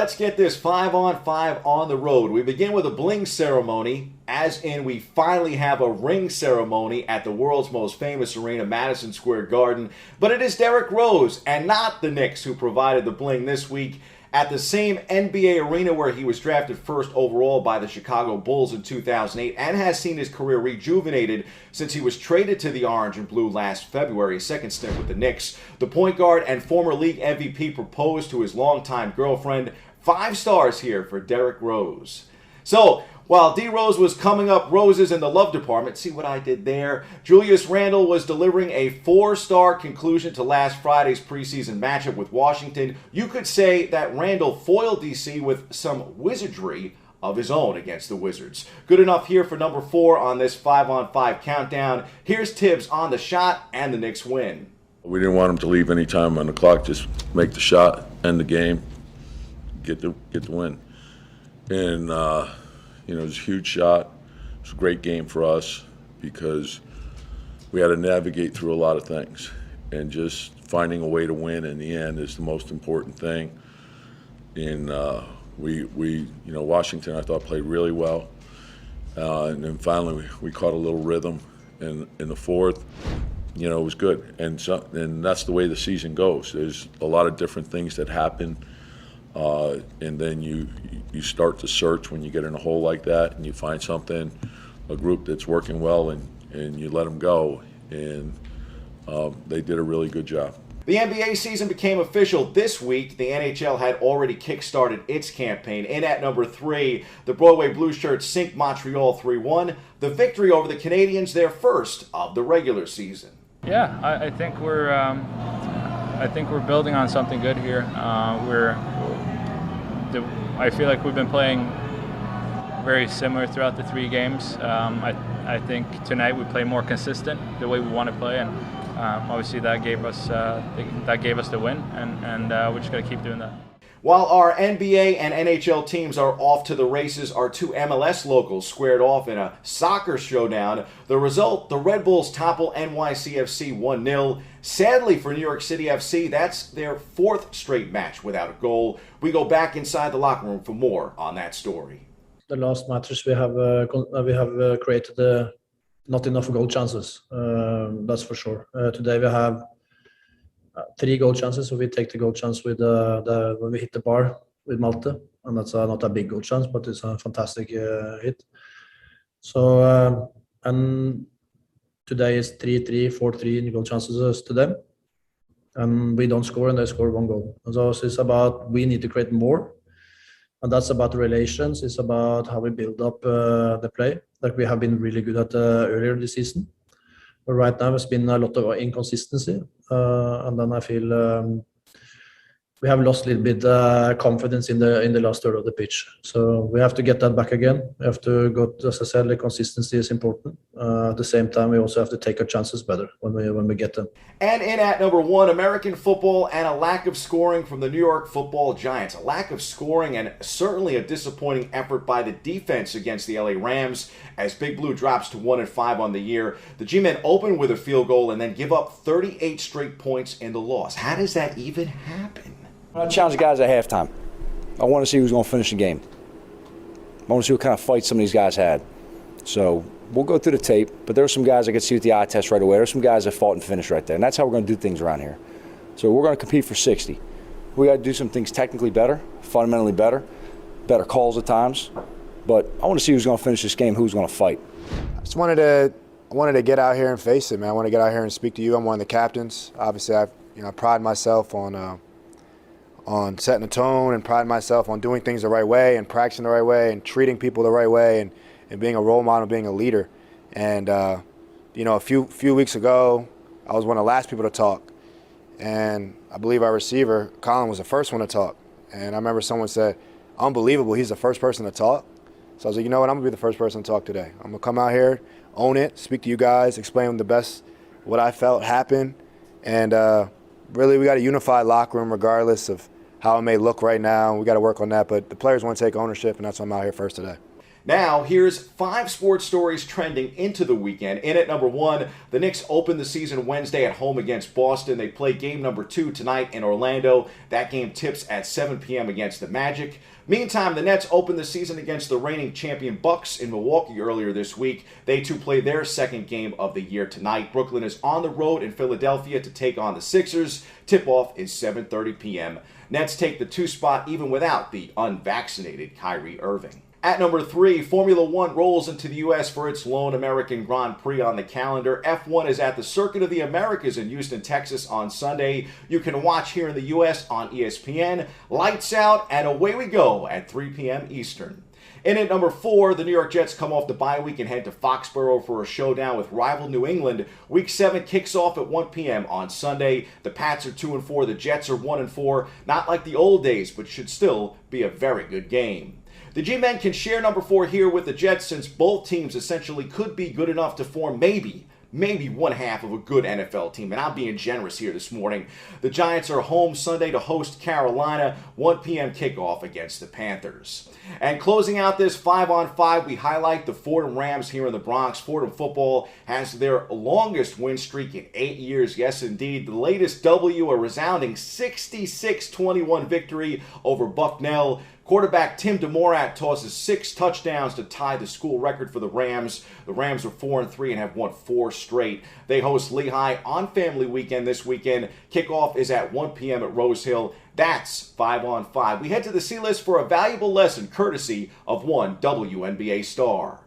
let's get this 5-on-5 on the road. We begin with a bling ceremony, as in we finally have a ring ceremony at the world's most famous arena, Madison Square Garden. But it is Derrick Rose and not the Knicks who provided the bling this week at the same NBA arena where he was drafted first overall by the Chicago Bulls in 2008 and has seen his career rejuvenated since he was traded to the Orange and Blue last February, a second stint with the Knicks. The point guard and former league MVP proposed to his longtime girlfriend. 5 stars here for Derrick Rose. So, while D. Rose was coming up roses in the love department, see what I did there? Julius Randle was delivering a 4-star conclusion to last Friday's preseason matchup with Washington. You could say that Randle foiled DC with some wizardry of his own against the Wizards. Good enough here for number 4 on this 5-on-5 countdown. Here's Tibbs on the shot and the Knicks win. We didn't want him to leave any time on the clock, just make the shot, end the game, get the win. And, it was a huge shot. It was a great game for us because we had to navigate through a lot of things. And just finding a way to win in the end is the most important thing. And Washington, I thought, played really well. And then finally, we caught a little rhythm in the fourth. It was good. And that's the way the season goes. There's a lot of different things that happen. And then you start to search when you get in a hole like that and you find something, a group that's working well, and you let them go. And they did a really good job. The NBA season became official this week. The NHL had already kick-started its campaign. In at number 3, the Broadway Blue Shirts sink Montreal 3-1. The victory over the Canadiens, their first of the regular season. Yeah, I think we're building on something good here. I feel like we've been playing very similar throughout the 3 games. I think tonight we play more consistent the way we want to play, and obviously that gave us the win, and we're just going to keep doing that. While our NBA and NHL teams are off to the races, our 2 MLS locals squared off in a soccer showdown. The result, the Red Bulls topple NYCFC 1-0. Sadly for New York City FC, that's their 4th straight match without a goal. We go back inside the locker room for more on that story. The last matches we have created not enough goal chances, that's for sure. Today we have 3 goal chances, so we take the goal chance with when we hit the bar with Malte, and that's not a big goal chance, but it's a fantastic hit. So and today is 3-3, 4-3 goal chances to them, and we don't score, and they score 1 goal. And so it's about we need to create more, and that's about the relations. It's about how we build up the play, like we have been really good at earlier this season. But right now, it's been a lot of inconsistency, and then I feel we have lost a little bit confidence in the last third of the pitch. So we have to get that back again. We have to go. As I said, the consistency is important. At the same time, we also have to take our chances better when we get them. And in at number 1, American football and a lack of scoring from the New York Football Giants. A lack of scoring and certainly a disappointing effort by the defense against the LA Rams as Big Blue drops to 1-5 on the year. The G-men open with a field goal and then give up 38 straight points in the loss. How does that even happen? I challenge the guys at halftime. I want to see who's going to finish the game. I want to see what kind of fight some of these guys had. So we'll go through the tape, but there are some guys I could see with the eye test right away. There are some guys that fought and finished right there, and that's how we're going to do things around here. So we're going to compete for 60. We got to do some things technically better, fundamentally better calls at times. But I want to see who's going to finish this game, who's going to fight. I wanted to get out here and face it, man. I want to get out here and speak to you. I'm one of the captains. Obviously, I pride myself on setting a tone and pride myself on doing things the right way and practicing the right way and treating people the right way and being a role model, being a leader. And, a few weeks ago, I was one of the last people to talk. And I believe our receiver, Colin, was the first one to talk. And I remember someone said, unbelievable, he's the first person to talk. So I was like, you know what, I'm going to be the first person to talk today. I'm going to come out here, own it, speak to you guys, explain the best what I felt happened. And really, we got a unified locker room regardless of how it may look right now. We got to work on that, but the players want to take ownership, and that's why I'm out here first today. Now, here's 5 sports stories trending into the weekend. In at number 1, the Knicks open the season Wednesday at home against Boston. They play game number 2 tonight in Orlando. That game tips at 7 p.m. against the Magic. Meantime, the Nets opened the season against the reigning champion Bucks in Milwaukee earlier this week. They too play their second game of the year tonight. Brooklyn is on the road in Philadelphia to take on the Sixers. Tip-off is 7:30 p.m. Nets take the 2 spot even without the unvaccinated Kyrie Irving. At number 3, Formula One rolls into the U.S. for its lone American Grand Prix on the calendar. F1 is at the Circuit of the Americas in Houston, Texas on Sunday. You can watch here in the U.S. on ESPN. Lights out, and away we go at 3 p.m. Eastern. In at number 4, the New York Jets come off the bye week and head to Foxborough for a showdown with rival New England. Week 7 kicks off at 1 p.m. on Sunday. The Pats are 2-4, the Jets are 1-4. Not like the old days, but should still be a very good game. The G-Men can share number 4 here with the Jets since both teams essentially could be good enough to form maybe one half of a good NFL team, and I'm being generous here this morning. The Giants are home Sunday to host Carolina, 1 p.m. kickoff against the Panthers. And closing out this 5-on-5, we highlight the Fordham Rams here in the Bronx. Fordham football has their longest win streak in 8 years. Yes, indeed. The latest W, a resounding 66-21 victory over Bucknell. Quarterback Tim DeMorat tosses 6 touchdowns to tie the school record for the Rams. The Rams are 4-3 and have won 4 straight. They host Lehigh on Family Weekend this weekend. Kickoff is at 1 p.m. at Rose Hill. That's 5-on-5. We head to the C-List for a valuable lesson courtesy of one WNBA star.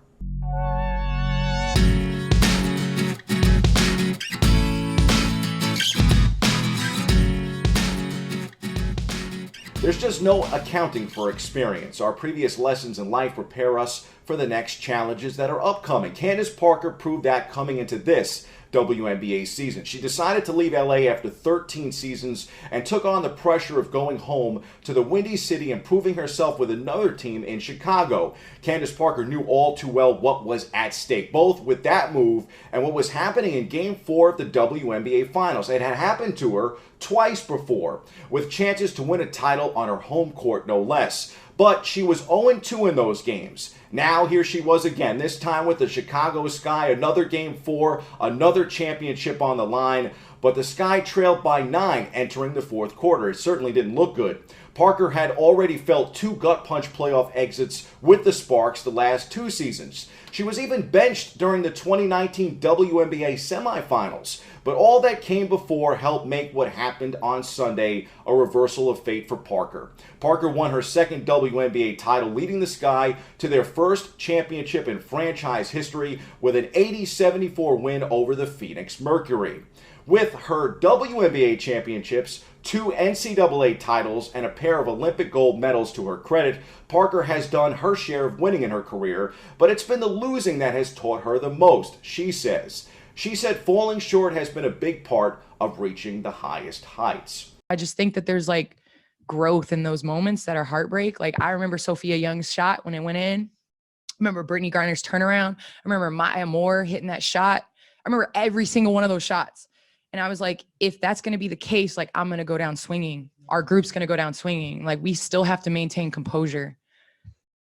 There's just no accounting for experience. Our previous lessons in life prepare us for the next challenges that are upcoming. Candace Parker proved that coming into this WNBA season. She decided to leave LA after 13 seasons and took on the pressure of going home to the Windy City and proving herself with another team in Chicago. Candace Parker knew all too well what was at stake, both with that move and what was happening in Game 4 of the WNBA Finals. It had happened to her twice before, with chances to win a title on her home court, no less. But she was 0-2 in those games. Now here she was again, this time with the Chicago Sky, another Game 4, another championship on the line. But the Sky trailed by 9 entering the fourth quarter. It certainly didn't look good. Parker had already felt 2 gut-punch playoff exits with the Sparks the last 2 seasons. She was even benched during the 2019 WNBA semifinals. But all that came before helped make what happened on Sunday a reversal of fate for Parker. Parker won her second WNBA title, leading the Sky to their first championship in franchise history with an 80-74 win over the Phoenix Mercury. With her WNBA championships, 2 NCAA titles, and a pair of Olympic gold medals to her credit, Parker has done her share of winning in her career, but it's been the losing that has taught her the most, she says. She said falling short has been a big part of reaching the highest heights. I just think that there's like growth in those moments that are heartbreak. Like I remember Sophia Young's shot when it went in. I remember Brittany Garner's turnaround. I remember Maya Moore hitting that shot. I remember every single one of those shots. And I was like, if that's going to be the case, like I'm going to go down swinging. Our group's going to go down swinging. Like we still have to maintain composure.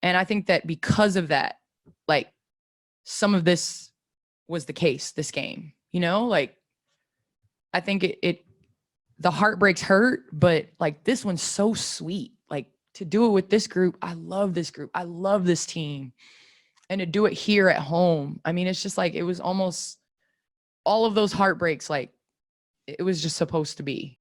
And I think that because of that, like some of this was the case this game, you know, like I think the heartbreaks hurt, but like this one's so sweet. Like to do it with this group. I love this group. I love this team. And to do it here at home. I mean, it's just like, it was almost all of those heartbreaks. Like it was just supposed to be.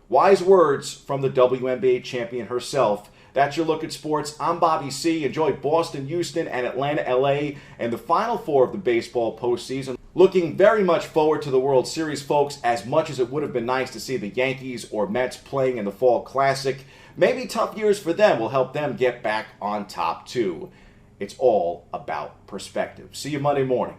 Wise words from the WNBA champion herself. That's your look at sports. I'm Bobby C. Enjoy Boston, Houston, and Atlanta, LA, and the Final Four of the baseball postseason. Looking very much forward to the World Series, folks, as much as it would have been nice to see the Yankees or Mets playing in the Fall Classic. Maybe tough years for them will help them get back on top, too. It's all about perspective. See you Monday morning.